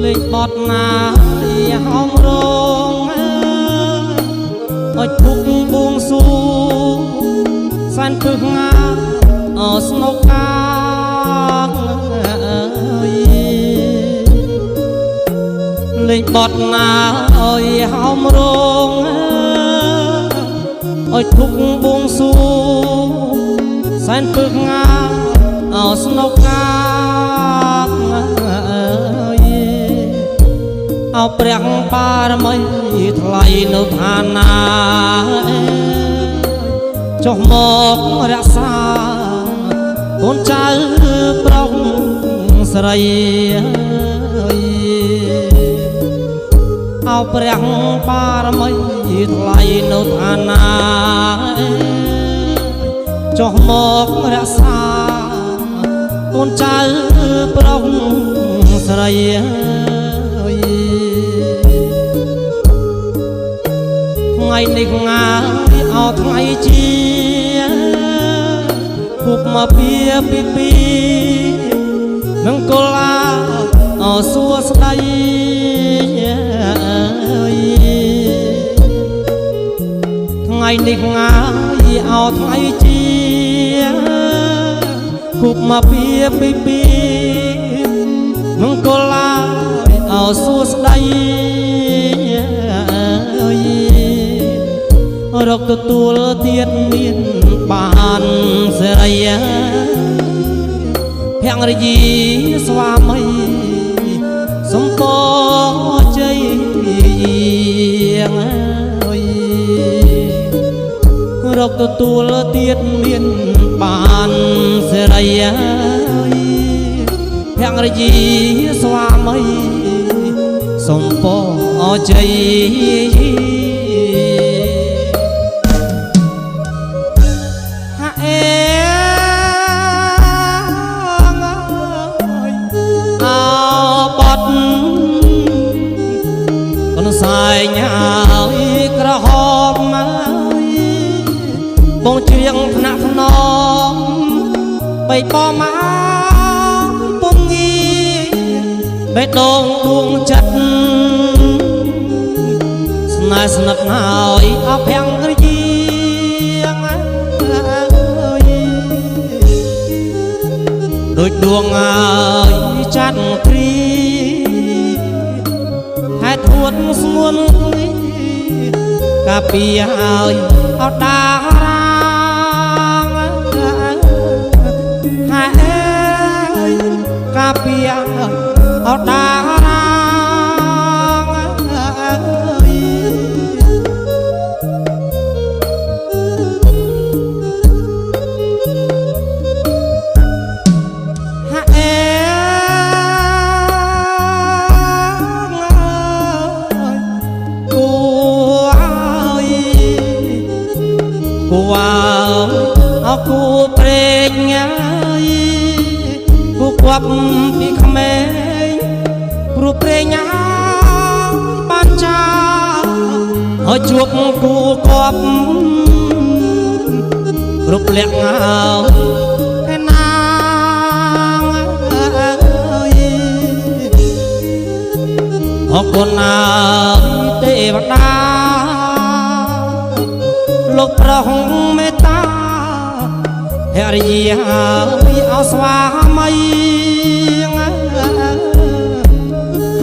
លេងបត់ណាហោមរងអុចភុកបួងសួងសានពឹកងាស្នុកកាលេងបត់ណាអើយហោមរងអុចភុកបួងសួងសានពឹកងាស្នុកកាអោព្រះបារមីថ្លៃនៅឋានាចុះមករក្សាកូនចៅប្រុសស្រីអោព្រះបារមីថ្លៃនៅឋានាចុះមករក្សាកូនចៅប្រុសស្រីថ្ងៃនេះងាយអោថ្ងៃជាគប់មកពីនឹងកលាសួស្ដីថ្ងៃនេះងាយអោថ្ងៃជាគប់មកពីនឹងកលាសួស្ដីរកទទួលទៀតមានបានសេរីភក្តិរីស្វាមីសំពជ័យរកទទួលទៀតមានបានសេរីភក្តិរីស្វាមីសំពជ័យសាយញ៉ាយក្រហមបងជ្រៀងថ្នាក់ថ្នមបីប៉មកពងងីបេះដូងដួងចិត្តស្នេហ៍ស្និទ្ធហើយអភ័ងរយាដូចដួងហើយចាត់ព្រីហេតុហួតស្ងួនកាពីហើយអត់ដារាងហើយកាពីហើយអត់ដារាងគូព្រេងហើយគូគប់ពីក្មេងព្រោះព្រេងបានចាហើយជួបគូគប់រូបលក្ខហើយឯណាអរគុណណាទេវតាលោកប្រហុងមេត្តាហរិយាអោស្វាមី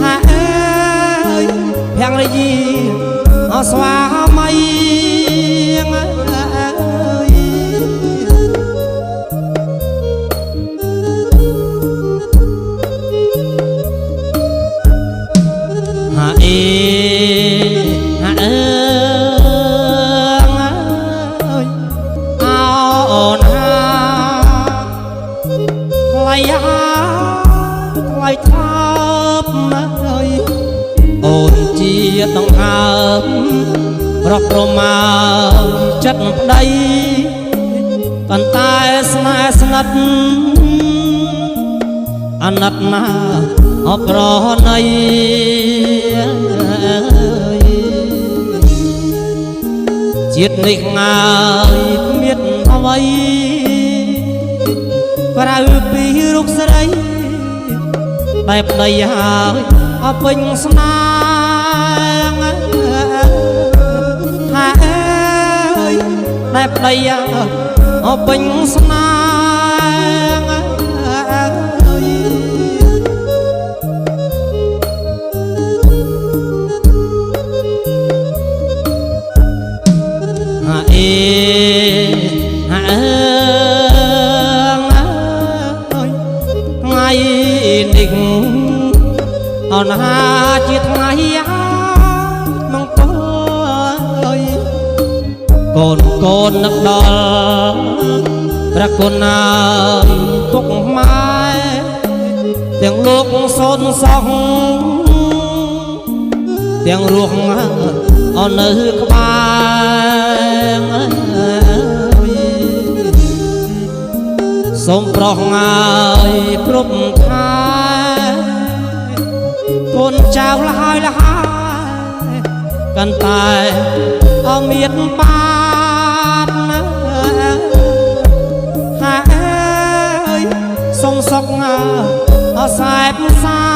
ហើយភរិយាអោស្វាមីថ្លៃថប់ហើយអូនជាដង្ហើមរកប្រមាចិត្តប្តីប៉ុន្តែស្នេហ៍ស្និទ្ធអាណិតណាអប្រណីជាតិនេះងាយគ្មានអ្វីក្រៅពីរូបស្រី តែប្តីហើយ អពេញស្នាថាអើយតែប្តីអពេញស្នាថ្ងៃនេះអនហាជាថ្ងៃមង្គលកូននឹកដល់ព្រះគុណពុកម៉ែទាំងលោកសូនសោះទាំងរស់អននៅក្បែរសូមប្រោះងាយគ្រប់ខែកូនចៅលហើយកាន់តែអមានបានហាអើយសុំសុកអសែបសា